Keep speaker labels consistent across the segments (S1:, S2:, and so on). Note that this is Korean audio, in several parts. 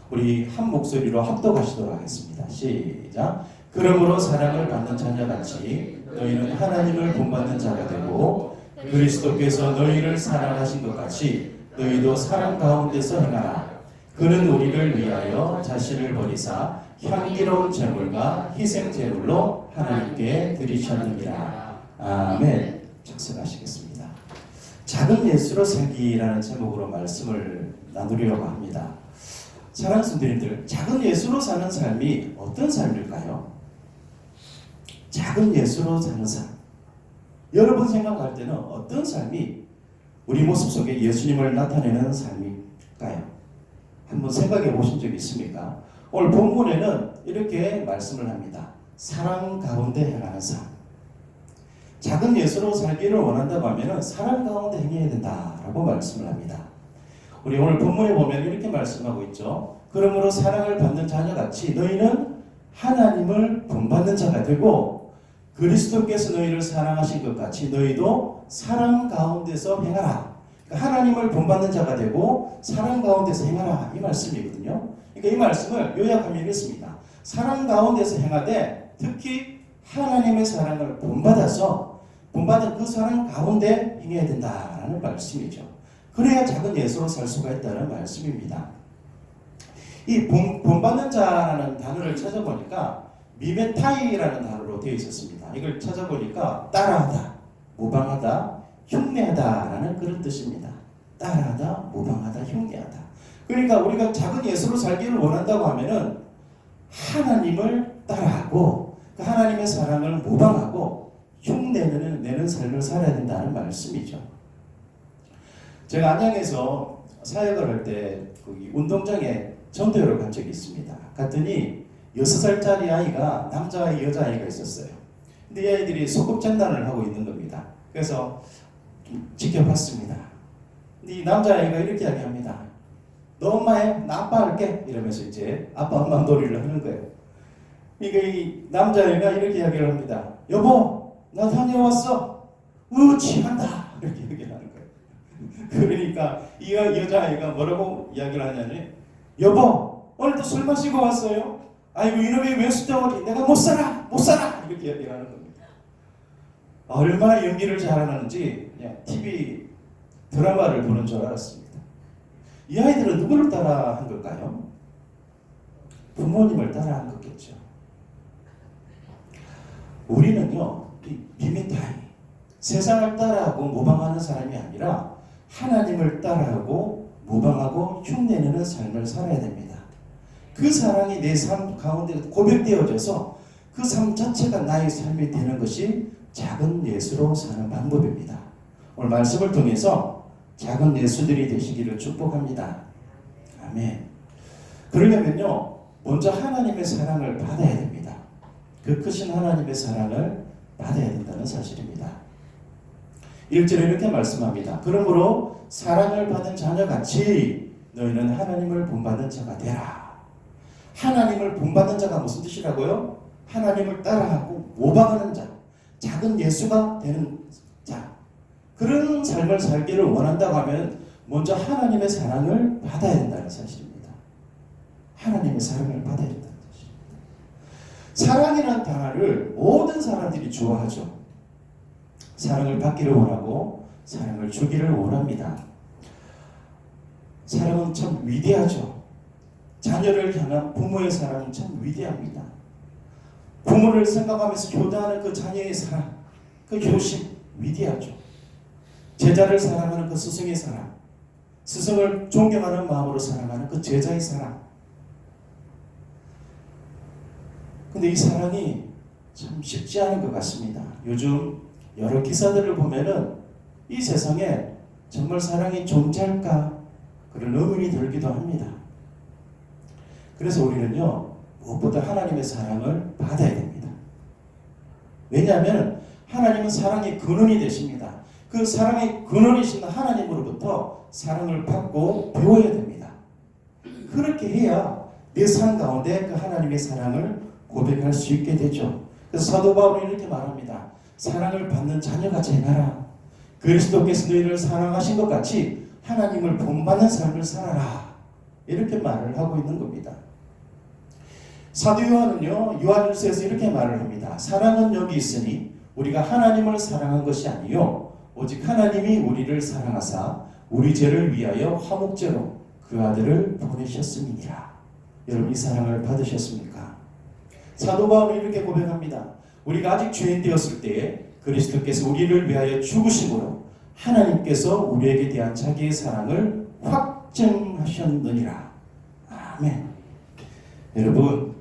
S1: 우리 한 목소리로 합독하시도록 하겠습니다. 시작. 그러므로 사랑을 받는 자녀같이 너희는 하나님을 본받는 자가 되고 그리스도께서 너희를 사랑하신 것 같이 너희도 사랑 가운데서 행하라. 그는 우리를 위하여 자신을 버리사 향기로운 제물과 희생 제물로 하나님께 드리셨느니라. 아멘. 작성하시겠습니다. 작은 예수로 살기라는 제목으로 말씀을 나누려고 합니다. 사랑하는 성도님들, 작은 예수로 사는 삶이 어떤 삶일까요? 작은 예수로 사는 삶. 여러분 생각할 때는 어떤 삶이 우리 모습 속에 예수님을 나타내는 삶일까요? 한번 생각해 보신 적 있습니까? 오늘 본문에는 이렇게 말씀을 합니다. 사랑 가운데 행하는 삶. 작은 예수로 살기를 원한다고 하면 사랑 가운데 행해야 된다라고 말씀을 합니다. 우리 오늘 본문에 보면 이렇게 말씀하고 있죠. 그러므로 사랑을 받는 자녀같이 너희는 하나님을 본받는 자가 되고 그리스도께서 너희를 사랑하신 것 같이 너희도 사랑 가운데서 행하라. 그러니까 하나님을 본받는 자가 되고 사랑 가운데서 행하라 이 말씀이거든요. 그러니까 이 말씀을 요약하면 이렇습니다. 사랑 가운데서 행하되 특히 하나님의 사랑을 본받은 그 사랑 가운데 행해야 된다라는 말씀이죠. 그래야 작은 예수로 살 수가 있다는 말씀입니다. 이 본받는 자라는 단어를 찾아보니까 미메타이라는 단어로 되어 있었습니다. 이걸 찾아보니까 따라하다, 모방하다, 흉내하다라는 그런 뜻입니다. 따라하다, 모방하다, 흉내하다. 그러니까 우리가 작은 예수로 살기를 원한다고 하면은 하나님을 따라하고 그 하나님의 사랑을 모방하고 흉내내는 삶을 살아야 된다는 말씀이죠. 제가 안양에서 사역을 할 때 운동장에 전도회를 간 적이 있습니다. 갔더니 6살짜리 아이가 남자아이 여자아이가 있었어요. 근데 이 아이들이 소꿉장난을 하고 있는 겁니다. 그래서 좀 지켜봤습니다. 근데 이 남자아이가 이렇게 이야기합니다. 너 엄마 해? 나 아빠 할게. 이러면서 이제 아빠 엄마 놀이를 하는 거예요. 그러니까 이 남자아이가 이렇게 이야기를 합니다. 여보 나 다녀왔어. 취한다. 이렇게 얘기를 하는 거예요. 그러니까 이 여자아이가 뭐라고 이야기를 하냐면 여보 오늘도 술 마시고 왔어요? 아이고 이놈의 외수덩어리 내가 못 살아 이렇게 이야기를 하는 겁니다. 얼마나 연기를 잘하는지 그냥 TV 드라마를 보는 줄 알았습니다. 이 아이들은 누구를 따라한 걸까요? 부모님을 따라한 거겠죠. 우리는요 비메타이 세상을 따라하고 모방하는 사람이 아니라 하나님을 따라하고 모방하고 흉내내는 삶을 살아야 됩니다. 그 사랑이 내 삶 가운데 고백되어져서 그 삶 자체가 나의 삶이 되는 것이 작은 예수로 사는 방법입니다. 오늘 말씀을 통해서 작은 예수들이 되시기를 축복합니다. 아멘. 그러려면요 먼저 하나님의 사랑을 받아야 됩니다. 그 크신 하나님의 사랑을 받아야 된다는 사실입니다. 1절에 이렇게 말씀합니다. 그러므로 사랑을 받은 자녀같이 너희는 하나님을 본받는 자가 되라. 하나님을 본받는 자가 무슨 뜻이라고요? 하나님을 따라하고 모방하는 자, 작은 예수가 되는 자. 그런 삶을 살기를 원한다고 하면 먼저 하나님의 사랑을 받아야 된다는 사실입니다. 하나님의 사랑을 받아야 된다는 사실입니다. 사랑이라는 단어를 모든 사람들이 좋아하죠. 사랑을 받기를 원하고 사랑을 주기를 원합니다. 사랑은 참 위대하죠. 자녀를 향한 부모의 사랑은 참 위대합니다. 부모를 생각하면서 효도하는 그 자녀의 사랑, 그 효심 위대하죠. 제자를 사랑하는 그 스승의 사랑, 스승을 존경하는 마음으로 사랑하는 그 제자의 사랑. 근데 이 사랑이 참 쉽지 않은 것 같습니다. 요즘 여러 기사들을 보면은 이 세상에 정말 사랑이 존재할까 그런 의문이 들기도 합니다. 그래서 우리는요 무엇보다 하나님의 사랑을 받아야 됩니다. 왜냐하면 하나님은 사랑의 근원이 되십니다. 그 사랑의 근원이신 하나님으로부터 사랑을 받고 배워야 됩니다. 그렇게 해야 내 삶 가운데 그 하나님의 사랑을 고백할 수 있게 되죠. 그래서 사도 바울은 이렇게 말합니다. 사랑을 받는 자녀같이 행하라. 그리스도께서 너희를 사랑하신 것 같이 하나님을 본받는 삶을 살아라. 이렇게 말을 하고 있는 겁니다. 사도 요한은요, 요한일서에서 이렇게 말을 합니다. 사랑은 여기 있으니 우리가 하나님을 사랑한 것이 아니요 오직 하나님이 우리를 사랑하사 우리 죄를 위하여 화목제로 그 아들을 보내셨음이니라. 여러분, 이 사랑을 받으셨습니까? 사도 바울은 이렇게 고백합니다. 우리가 아직 죄인 되었을 때에 그리스도께서 우리를 위하여 죽으심으로 하나님께서 우리에게 대한 자기의 사랑을 확증하셨느니라. 아멘. 여러분,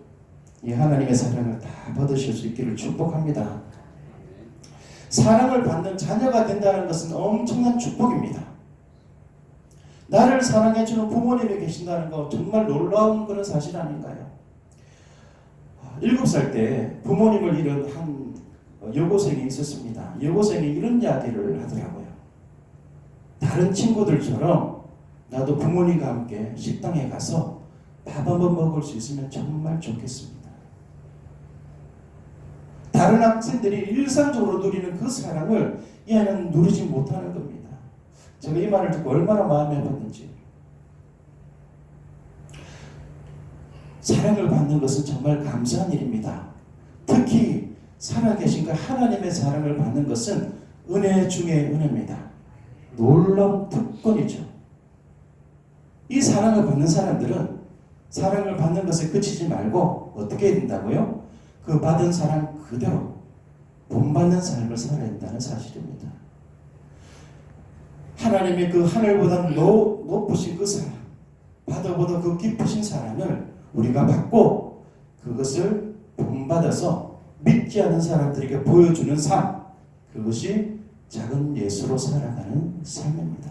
S1: 이 하나님의 사랑을 다 받으실 수 있기를 축복합니다. 사랑을 받는 자녀가 된다는 것은 엄청난 축복입니다. 나를 사랑해주는 부모님이 계신다는 거 정말 놀라운 그런 사실 아닌가요? 7살 때 부모님을 잃은 한 여고생이 있었습니다. 여고생이 이런 이야기를 하더라고요. 다른 친구들처럼 나도 부모님과 함께 식당에 가서 밥 한번 먹을 수 있으면 정말 좋겠습니다. 다른 학생들이 일상적으로 누리는 그 사랑을 이 아이는 누리지 못하는 겁니다. 제가 이 말을 듣고 얼마나 마음이 아팠는지. 사랑을 받는 것은 정말 감사한 일입니다. 특히 살아계신 그 하나님의 사랑을 받는 것은 은혜 중에 은혜입니다. 놀라운 특권이죠. 이 사랑을 받는 사람들은 사랑을 받는 것에 그치지 말고 어떻게 해야 된다고요? 그 받은 사랑 그대로 본받는 삶을 살아야 된다는 사실입니다. 하나님의 그 하늘보다 높으신 그 사랑, 바다보다 그 깊으신 사랑을 우리가 받고 그것을 본받아서 믿지 않는 사람들에게 보여주는 삶, 그것이 작은 예수로 살아가는 삶입니다.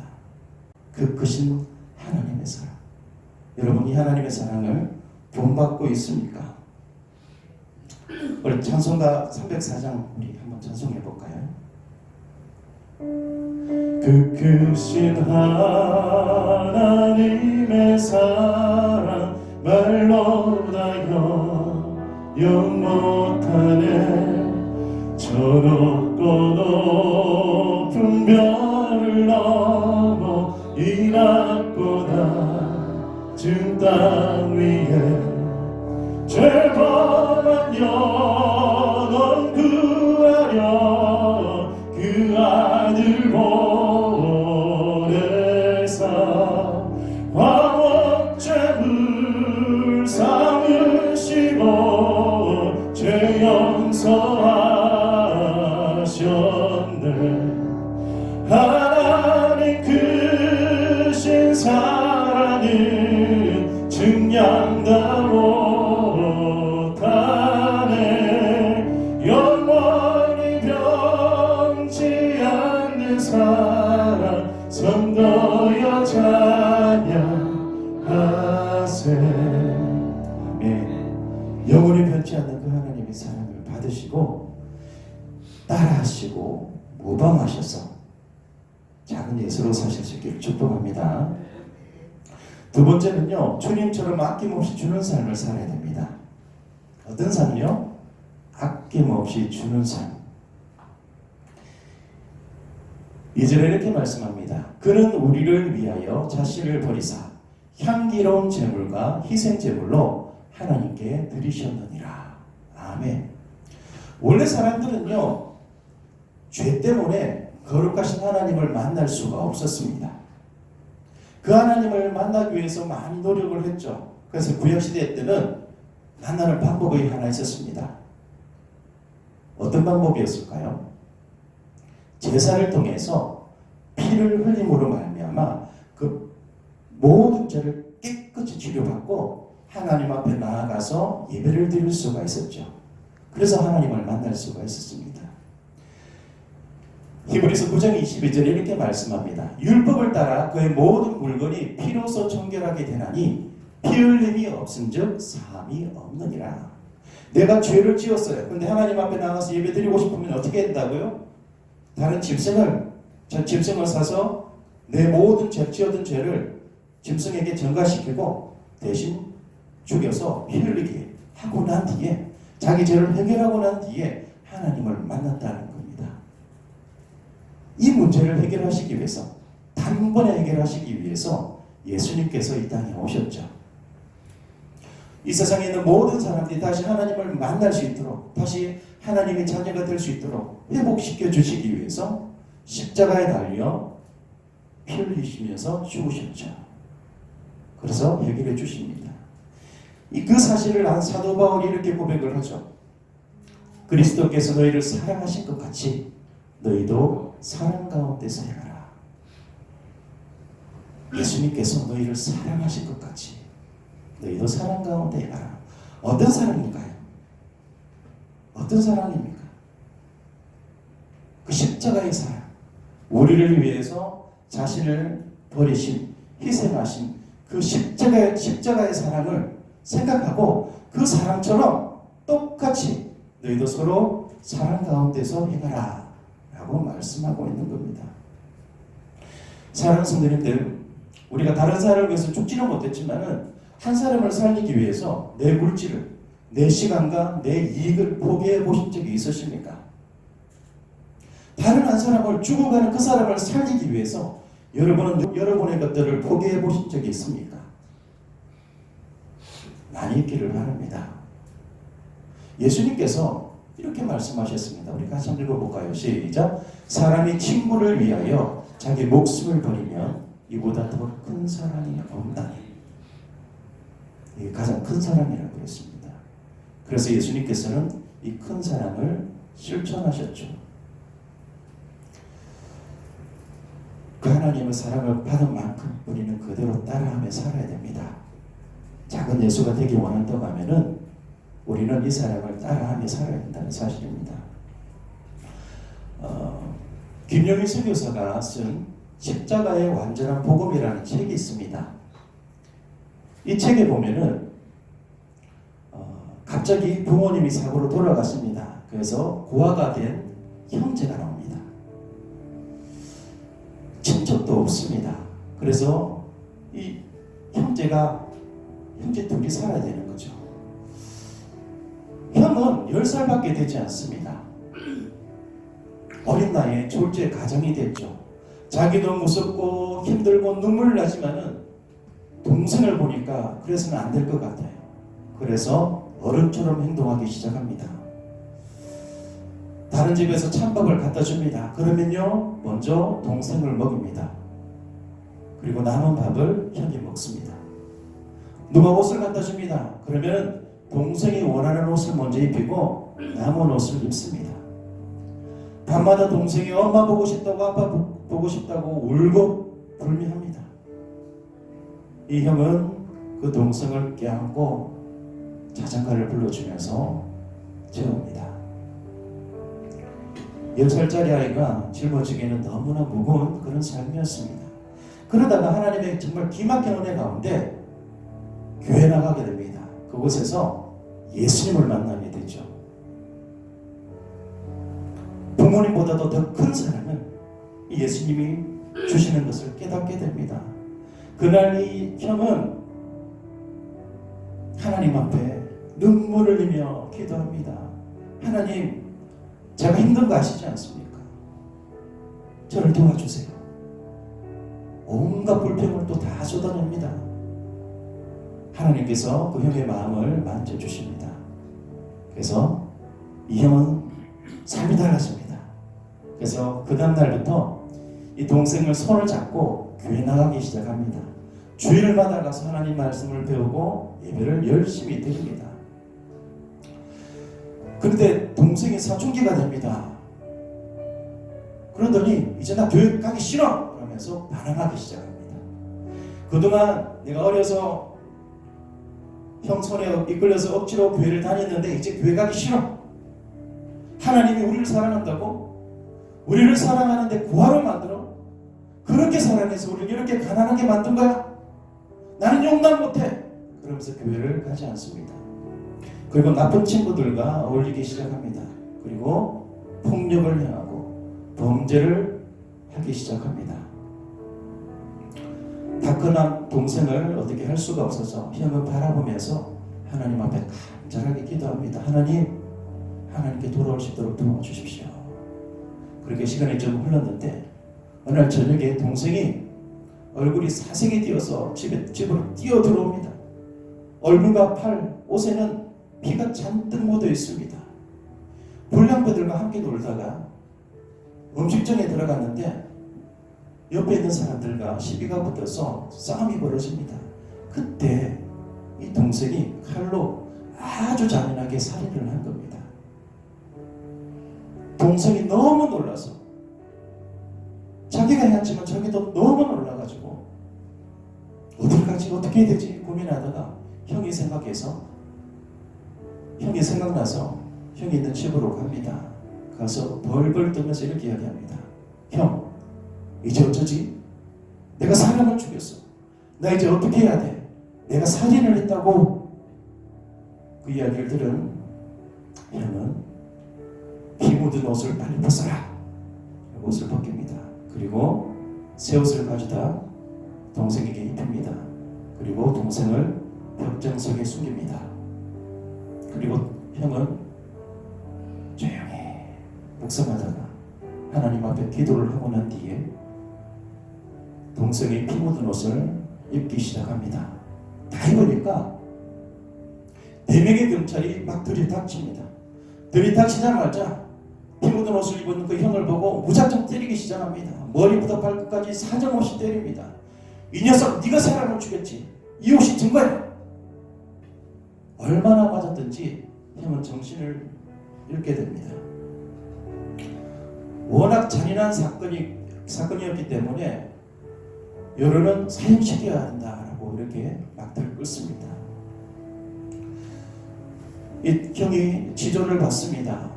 S1: 그 크신 하나님의 사랑. 여러분, 이 하나님의 사랑을 본받고 있습니까? 우리 찬송가 304장 우리 한번 찬송해 볼까요? 그 크신 하나님의 사랑 말로 다 영 못하네. 저 높고 높은 별을 넘어 이 낮고 낮은 땅 위에 죄범한 영혼 구하려 그 아들 보내사 화목제물 삼으시고 죄 용서하셨네. 하나님 크신 사랑은 증량다 못하네. 영원히 변치 않는 사랑 성도여 찬양하세. 아멘. 영원히 변치 않는 그 하나님의 사랑을 받으시고 따라하시고 모방하셔서 작은 예수로 사실 수 있기를 축복합니다. 두 번째는요, 주님처럼 아낌없이 주는 삶을 살아야 됩니다. 어떤 삶이요? 아낌없이 주는 삶. 2절에 이렇게 말씀합니다. 그는 우리를 위하여 자신을 버리사 향기로운 제물과 희생 제물로 하나님께 드리셨느니라. 아멘. 원래 사람들은요, 죄 때문에 거룩하신 하나님을 만날 수가 없었습니다. 그 하나님을 만나기 위해서 많이 노력을 했죠. 그래서 구약시대 때는 만나는 방법이 하나 있었습니다. 어떤 방법이었을까요? 제사를 통해서 피를 흘림으로 말미암아 그 모든 죄를 깨끗이 치료받고 하나님 앞에 나아가서 예배를 드릴 수가 있었죠. 그래서 하나님을 만날 수가 있었습니다. 히브리서 9장 22절에 이렇게 말씀합니다. 율법을 따라 그의 모든 물건이 피로서 정결하게 되나니 피 흘림이 없은즉 사함이 없느니라. 내가 죄를 지었어요. 그런데 하나님 앞에 나가서 예배 드리고 싶으면 어떻게 된다고요? 다른 짐승을 사서 내 모든 지어둔 죄를 짐승에게 전가시키고 대신 죽여서 피 흘리게 하고 난 뒤에 자기 죄를 해결하고 난 뒤에 하나님을 만났다는 겁니다. 이 문제를 해결하시기 위해서, 단번에 해결하시기 위해서 예수님께서 이 땅에 오셨죠. 이 세상에 있는 모든 사람들이 다시 하나님을 만날 수 있도록, 다시 하나님의 자녀가 될 수 있도록 회복시켜 주시기 위해서 십자가에 달려 피 흘리시면서 죽으셨죠. 그래서 해결해 주십니다. 그 사실을 안 사도 바울이 이렇게 고백을 하죠. 그리스도께서 너희를 사랑하신 것 같이 너희도 사랑 가운데서 행하라. 예수님께서 너희를 사랑하신 것 같이 너희도 사랑 가운데 행하라. 어떤 사랑일까요? 어떤 사랑입니까? 그 십자가의 사랑, 우리를 위해서 자신을 버리신, 희생하신 그 십자가의 사랑을 생각하고 그 사랑처럼 똑같이 너희도 서로 사랑 가운데서 행하라 라고 말씀하고 있는 겁니다. 사랑하는 성도님들, 우리가 다른 사람을 위해서 죽지는 못했지만은 한 사람을 살리기 위해서 내 물질을, 내 시간과 내 이익을 포기해 보신 적이 있으십니까? 다른 한 사람을 죽어가는 그 사람을 살리기 위해서 여러분은 여러분의 것들을 포기해 보신 적이 있습니까? 많이 있기를 바랍니다. 예수님께서 이렇게 말씀하셨습니다. 우리 같이 한번 읽어볼까요? 시작. 사람이 친구를 위하여 자기 목숨을 버리면 이보다 더 큰 사랑이 없나니. 이게 가장 큰 사랑이라고 했습니다. 그래서 예수님께서는 이 큰 사랑을 실천하셨죠. 그 하나님의 사랑을 받은 만큼 우리는 그대로 따라하며 살아야 됩니다. 작은 예수가 되기 원한다고 하면은 우리는 이 사랑을 따라하며 살아야 된다는 사실입니다. 김영희 선교사가 쓴 십자가의 완전한 복음이라는 책이 있습니다. 이 책에 보면은 갑자기 부모님이 사고로 돌아갔습니다. 그래서 고아가 된 형제가 나옵니다. 친척도 없습니다. 그래서 이 형제 둘이 살아야 되는 거죠. 형은 10살밖에 되지 않습니다. 어린 나이에 졸지에 가정이 됐죠. 자기도 무섭고 힘들고 눈물 나지만은 동생을 보니까 그래서는 안 될 것 같아요. 그래서 어른처럼 행동하기 시작합니다. 다른 집에서 찬밥을 갖다 줍니다. 그러면요, 먼저 동생을 먹입니다. 그리고 남은 밥을 형이 먹습니다. 누가 옷을 갖다 줍니다. 그러면 동생이 원하는 옷을 먼저 입히고 남은 옷을 입습니다. 밤마다 동생이 엄마 보고 싶다고 아빠 보고 싶다고 울고 불미합니다. 이 형은 그 동생을 껴안고 자장가를 불러주면서 재웁니다. 10살짜리 아이가 짊어지기에는 너무나 무거운 그런 삶이었습니다. 그러다가 하나님의 정말 기막힌 은혜 가운데 교회 나가게 됩니다. 그곳에서 예수님을 만나게 되죠. 부모님보다도 더 큰 사랑을 예수님이 주시는 것을 깨닫게 됩니다. 그날 이 형은 하나님 앞에 눈물을 흘리며 기도합니다. 하나님, 제가 힘든 거 아시지 않습니까? 저를 도와주세요. 온갖 불평을 또 다 쏟아냅니다. 하나님께서 그 형의 마음을 만져주십니다. 그래서 이 형은 삶이 달라집니다. 그래서 그 다음날부터 이 동생을 손을 잡고 교회 나가기 시작합니다. 주일마다 가서 하나님 말씀을 배우고 예배를 열심히 드립니다. 그런데 동생이 사춘기가 됩니다. 그러더니 이제 나 교회 가기 싫어! 그러면서 반항하기 시작합니다. 그동안 내가 어려서 형 손에 이끌려서 억지로 교회를 다녔는데 이제 교회 가기 싫어. 하나님이 우리를 사랑한다고? 우리를 사랑하는데 고아로 만들어? 그렇게 사랑해서 우리를 이렇게 가난하게 만든 거야? 나는 용납 못해. 그러면서 교회를 가지 않습니다. 그리고 나쁜 친구들과 어울리기 시작합니다. 그리고 폭력을 행하고 범죄를 하기 시작합니다. 다크난 동생을 어떻게 할 수가 없어서 형을 바라보면서 하나님 앞에 간절하게 기도합니다. 하나님께 돌아올 수 있도록 도와주십시오. 그렇게 시간이 좀 흘렀는데 어느 날 저녁에 동생이 얼굴이 사색이 되어서 집으로 뛰어 들어옵니다. 얼굴과 팔, 옷에는 피가 잔뜩 묻어 있습니다. 불량배들과 함께 놀다가 음식점에 들어갔는데 옆에 있는 사람들과 시비가 붙어서 싸움이 벌어집니다. 그때 이 동생이 칼로 아주 잔인하게 살인을 한 겁니다. 동생이 너무 놀라서 자기가 해왔지만 자기도 너무 놀라가지고 어딜 가지 어떻게 해야 되지 고민하다가 형이 생각나서 형이 있는 집으로 갑니다. 가서 벌벌 떨면서 이렇게 이야기합니다. 형, 이제 어쩌지? 내가 사람을 죽였어. 나 이제 어떻게 해야 돼? 내가 살인을 했다고. 그 이야기를 들은 형은 피 묻은 옷을 빨리 벗어라. 옷을 벗깁니다. 그리고 새 옷을 가져다 동생에게 입힙니다. 그리고 동생을 벽장석에 숨깁니다. 그리고 형은 조용히 묵상하다가 하나님 앞에 기도를 하고 난 뒤에 동생이 피 묻은 옷을 입기 시작합니다. 다 입으니까 4명의 경찰이 막 들이닥칩니다. 들이닥치자마자 피 묻은 옷을 입은 그 형을 보고 무작정 때리기 시작합니다. 머리부터 발끝까지 사정없이 때립니다. 이 녀석 네가 사람을 죽였지. 이 옷이 증거야. 얼마나 맞았든지 형은 정신을 잃게 됩니다. 워낙 잔인한 사건이었기 때문에 여론은 사형시켜야 한다라고 이렇게 막대를 끌습니다. 이 형이 지조를 받습니다.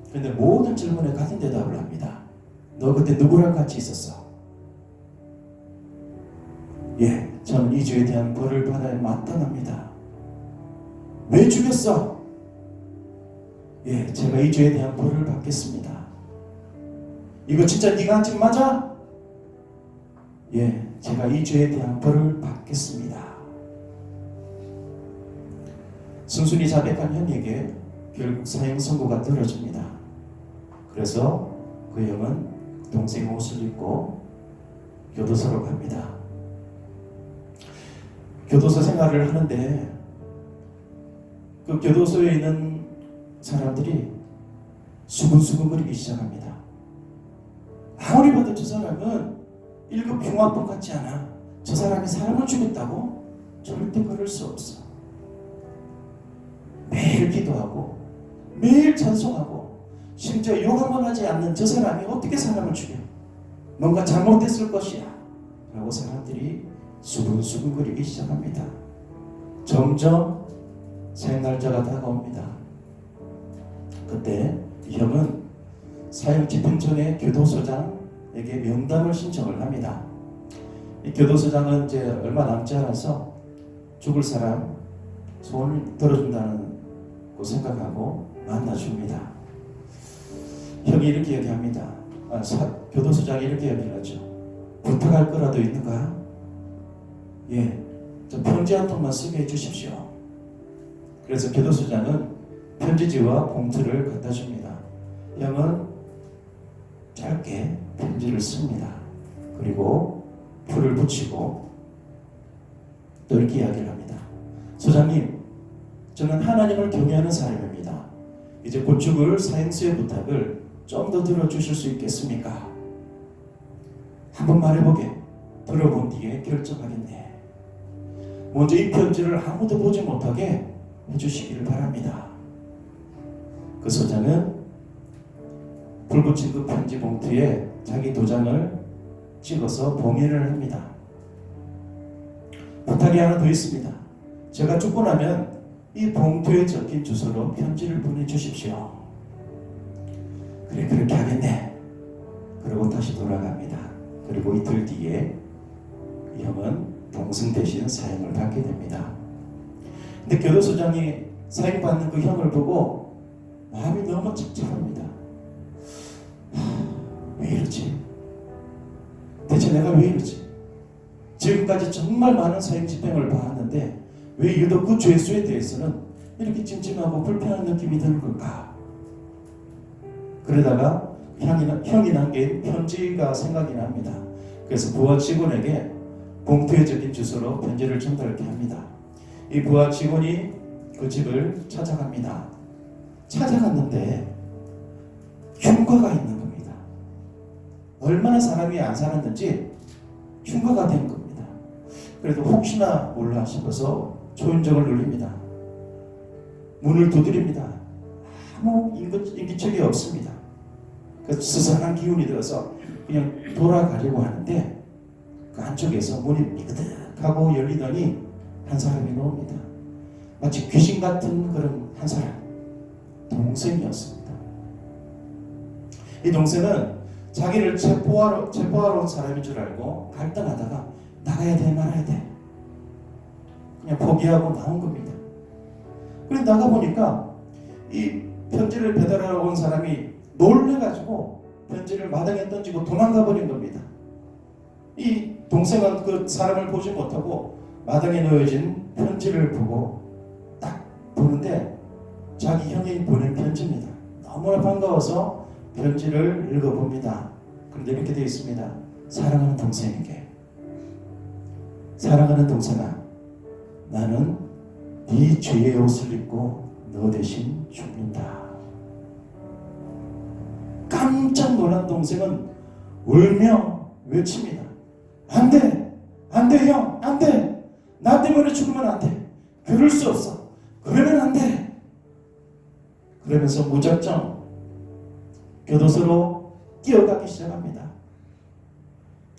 S1: 그런데 모든 질문에 같은 대답을 합니다. 너 그때 누구랑 같이 있었어? 예, 저는 이 죄에 대한 벌을 받아야 마땅합니다. 왜 죽였어? 예, 제가 이 죄에 대한 벌을 받겠습니다. 이거 진짜 네가 한 짓 맞아? 예, 제가 이 죄에 대한 벌을 받겠습니다. 순순히 자백한 형에게 결국 사형 선고가 떨어집니다. 그래서 그 형은 동생 옷을 입고 교도소로 갑니다. 교도소 생활을 하는데 그 교도소에 있는 사람들이 수근수근거리기 시작합니다. 아무리 봐도 저 사람은 1급 흉악범 같지 않아. 저 사람이 사람을 죽였다고? 절대 그럴 수 없어. 매일 기도하고 매일 찬송하고 심지어 욕 한 번 하지 않는 저 사람이 어떻게 사람을 죽여? 뭔가 잘못됐을 것이야 라고 사람들이 수근수근거리기 시작합니다. 점점 생날짜가 다가옵니다. 그때 이 형은 사형 집행 전에 교도소장에게 명담을 신청을 합니다. 이 교도소장은 이제 얼마 남지 않아서 죽을 사람 소원을 들어준다는 거 생각하고 만나줍니다. 형이 이렇게 얘기합니다. 교도소장이 이렇게 얘기를 하죠. 부탁할 거라도 있는가? 예, 저 편지 한 통만 쓰게 해주십시오. 그래서 교도소장은 편지지와 봉투를 갖다 줍니다. 형은 짧게 편지를 씁니다. 그리고 불을 붙이고 또 이렇게 이야기를 합니다. 소장님, 저는 하나님을 경외하는 사람입니다. 이제 곧 죽을 사형수의 부탁을 좀 더 들어주실 수 있겠습니까? 한번 말해보게. 들어본 뒤에 결정하겠네. 먼저 이 편지를 아무도 보지 못하게 해주시기를 바랍니다. 그 소장은 불 붙인 그 편지 봉투에 자기 도장을 찍어서 봉인을 합니다. 부탁이 하나 더 있습니다. 제가 죽고 나면 이 봉투에 적힌 주소로 편지를 보내주십시오. 그래, 그렇게 하겠네. 그리고 다시 돌아갑니다. 그리고 이틀 뒤에 이 형은 동생 대신 사형을 받게 됩니다. 근데 교도소장이 사형받는 그 형을 보고 마음이 너무 찝찝합니다. 왜 이러지? 대체 내가 왜 이러지? 지금까지 정말 많은 사형 집행을 봐왔는데 왜 유독 그 죄수에 대해서는 이렇게 찜찜하고 불편한 느낌이 드는 걸까? 그러다가 형이 남긴 편지가 생각이 납니다. 그래서 부하 직원에게 봉투에 적힌 주소로 편지를 전달케 합니다. 이 부하 직원이 그 집을 찾아갑니다. 찾아갔는데 흉과가 있는 겁니다. 얼마나 사람이 안 살았는지 흉과가 된 겁니다. 그래도 혹시나 몰라 싶어서 초인종을 눌립니다. 문을 두드립니다. 아무 인기척이 없습니다. 그 스산한 기운이 들어서 그냥 돌아가려고 하는데 그 안쪽에서 문이 삐그덕하고 열리더니 한 사람이 나옵니다. 마치 귀신 같은 그런 한 사람, 동생이었습니다. 이 동생은 자기를 체포하러 온 사람인 줄 알고 갈등하다가 나가야 돼 말아야 돼 그냥 포기하고 나온 겁니다. 그래서 나가보니까 이 편지를 배달하러 온 사람이 놀래가지고 편지를 마당에 던지고 도망가 버린 겁니다. 이 동생은 그 사람을 보지 못하고 마당에 놓여진 편지를 보고 딱 보는데 자기 형이 보낸 편지입니다. 너무나 반가워서 편지를 읽어봅니다. 그런데 이렇게 되어 있습니다. 사랑하는 동생에게, 사랑하는 동생아, 나는 네 죄의 옷을 입고 너 대신 죽는다. 깜짝 놀란 동생은 울며 외칩니다. 안 돼! 안 돼, 형! 안 돼! 나 때문에 죽으면 안 돼! 그럴 수 없어! 그러면 안 돼! 그러면서 무작정 교도소로 뛰어가기 시작합니다.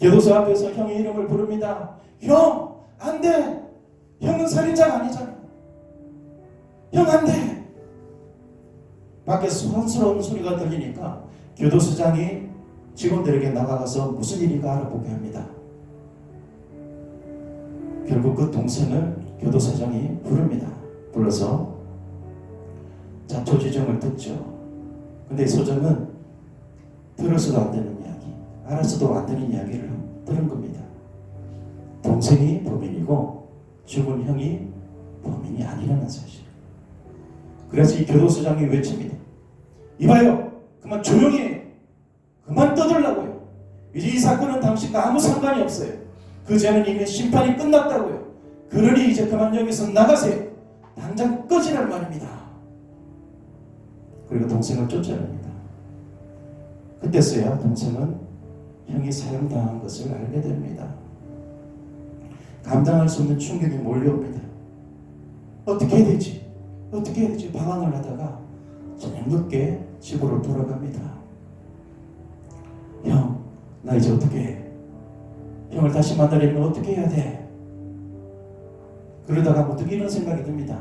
S1: 교도소 앞에서 형의 이름을 부릅니다. 형! 안 돼! 형은 살인자가 아니잖아. 형 안 돼! 밖에서 혼스러운 소리가 들리니까 교도소장이 직원들에게 나가서 무슨 일인가 알아보게 합니다. 결국 그 동생을 교도소장이 부릅니다. 불러서 자초지종을 듣죠. 근데 이 소장은 들어서도 안 되는 이야기, 알아서도 안 되는 이야기를 들은 겁니다. 동생이 범인이고 죽은 형이 범인이 아니라는 사실. 그래서 이 교도소장이 외칩니다. 이봐요, 그만 조용히 해. 그만 떠들라고요. 이제 이 사건은 당신과 아무 상관이 없어요. 그 죄는 이미 심판이 끝났다고요. 그러니 이제 그만 여기서 나가세요. 당장 꺼지란 말입니다. 그리고 동생을 쫓아냅니다. 그때서야 동생은 형이 사형당한 것을 알게 됩니다. 감당할 수 없는 충격이 몰려옵니다. 어떻게 해야 되지? 어떻게 해야 되지? 방황을 하다가 저녁 늦게 집으로 돌아갑니다. 형, 나 이제 어떻게 해? 형을 다시 만나려면 어떻게 해야 돼? 그러다가 문득 이런 생각이 듭니다.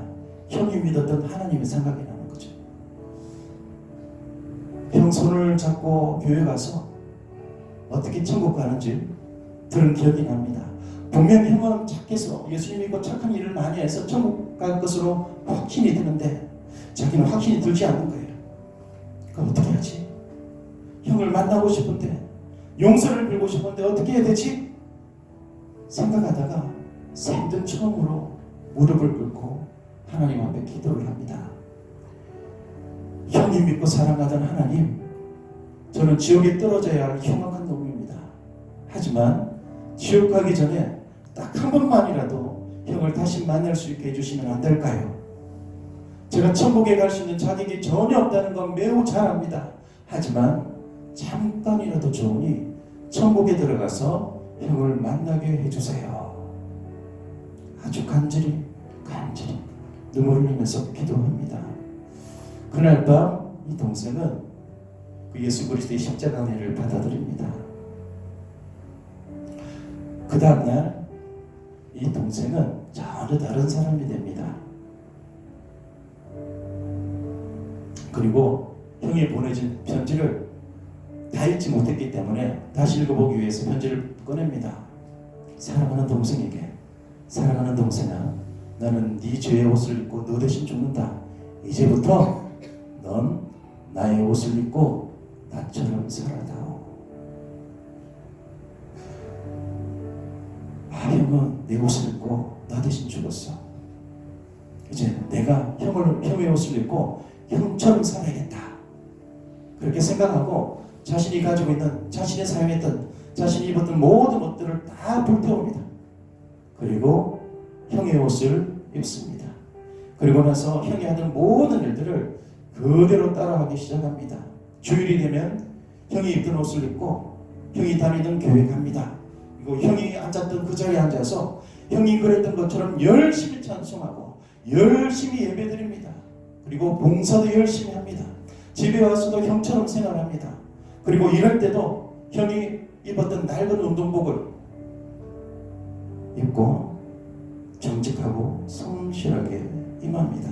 S1: 형이 믿었던 하나님의 생각이 나는 거죠. 형 손을 잡고 교회 가서 어떻게 천국 가는지 들은 기억이 납니다. 분명 형은 착해서 예수님 믿고 착한 일을 많이 해서 천국 갈 것으로 확신이 드는데 자기는 확신이 들지 않는 거예요. 그럼 어떻게 하지? 형을 만나고 싶은데, 용서를 빌고 싶은데 어떻게 해야 되지? 생각하다가 생전 처음으로 무릎을 꿇고 하나님 앞에 기도를 합니다. 형이 믿고 사랑하던 하나님, 저는 지옥에 떨어져야 할 흉악한 놈입니다. 하지만 지옥 가기 전에 딱 한 번만이라도 형을 다시 만날 수 있게 해주시면 안 될까요? 제가 천국에 갈 수 있는 자격이 전혀 없다는 건 매우 잘 압니다. 하지만 잠깐이라도 좋으니 천국에 들어가서 형을 만나게 해주세요. 아주 간절히 눈물을 흘리면서 기도합니다. 그날 밤 이 동생은 그 예수 그리스도의 십자가 은혜를 받아들입니다. 그 다음날 이 동생은 전혀 다른 사람이 됩니다. 그리고 형이 보내준 편지를 다 읽지 못했기 때문에 다시 읽어보기 위해서 편지를 꺼냅니다. 사랑하는 동생에게, 사랑하는 동생아, 나는 네 죄의 옷을 입고 너 대신 죽는다. 이제부터 넌 나의 옷을 입고 나처럼 살아다오. 형은 내 옷을 입고 나 대신 죽었어. 이제 내가 형의 옷을 입고 형처럼 살아야겠다. 그렇게 생각하고 자신이 가지고 있는, 자신이 사용했던, 자신이 입었던 모든 옷들을 다 불태웁니다. 그리고 형의 옷을 입습니다. 그리고 나서 형이 하던 모든 일들을 그대로 따라하기 시작합니다. 주일이 되면 형이 입던 옷을 입고 형이 다니던 교회 갑니다. 그리고 형이 앉았던 그 자리에 앉아서 형이 그랬던 것처럼 열심히 찬송하고 열심히 예배드립니다. 그리고 봉사도 열심히 합니다. 집에 와서도 형처럼 생활합니다. 그리고 이럴 때도 형이 입었던 낡은 운동복을 입고 정직하고 성실하게 임합니다.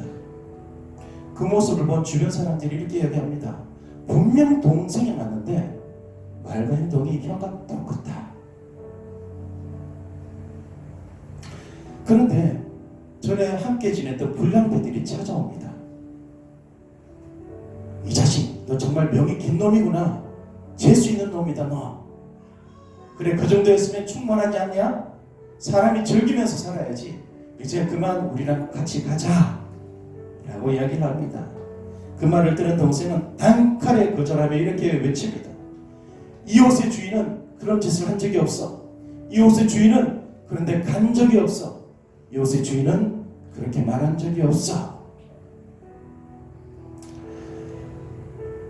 S1: 그 모습을 본 주변 사람들이 이렇게 이야기합니다. 분명 동생이 맞는데 말과 행동이 형과 똑같다. 그런데 전에 함께 지냈던 불량배들이 찾아옵니다. 이 자식, 너 정말 명이 긴 놈이구나. 재수 있는 놈이다 너. 그래, 그 정도였으면 충분하지 않냐? 사람이 즐기면서 살아야지. 이제 그만 우리랑 같이 가자 라고 이야기를 합니다. 그 말을 들은 동생은 단칼에 거절하며 이렇게 외칩니다. 이 옷의 주인은 그런 짓을 한 적이 없어. 이 옷의 주인은 그런데 간 적이 없어. 이 옷의 주인은 그렇게 말한 적이 없어.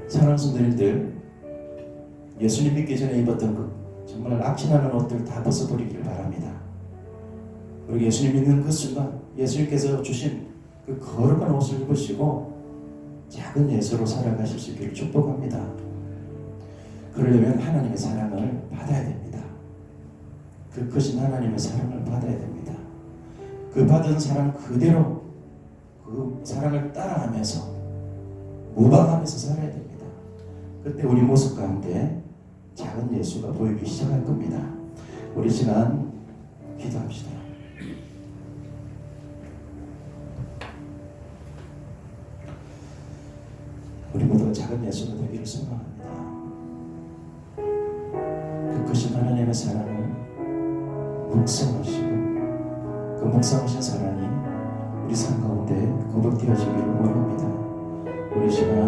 S1: 사랑하는 성도님들, 예수님 믿기 전에 입었던 그 정말 악취나는 옷들 다 벗어버리기를 바랍니다. 그리고 예수님 믿는 그 순간 예수님께서 주신 그 거룩한 옷을 입으시고 작은 예수로 살아가실 수 있기를 축복합니다. 그러려면 하나님의 사랑을 받아야 됩니다. 그 크신 하나님의 사랑을 받아야 됩니다. 그 받은 사랑 그대로 그 사랑을 따라하면서 모방하면서 살아야 됩니다. 그때 우리 모습 가운데 작은 예수가 보이기 시작할 겁니다. 우리 시간 기도합시다. 우리 모두가 작은 예수가 되기를 소망합니다. 그 크신 하나님의 사랑을 묵상하시고 그 묵상하신 사랑이 우리 삶 가운데 거듭되어지기를 원합니다. 우리 시간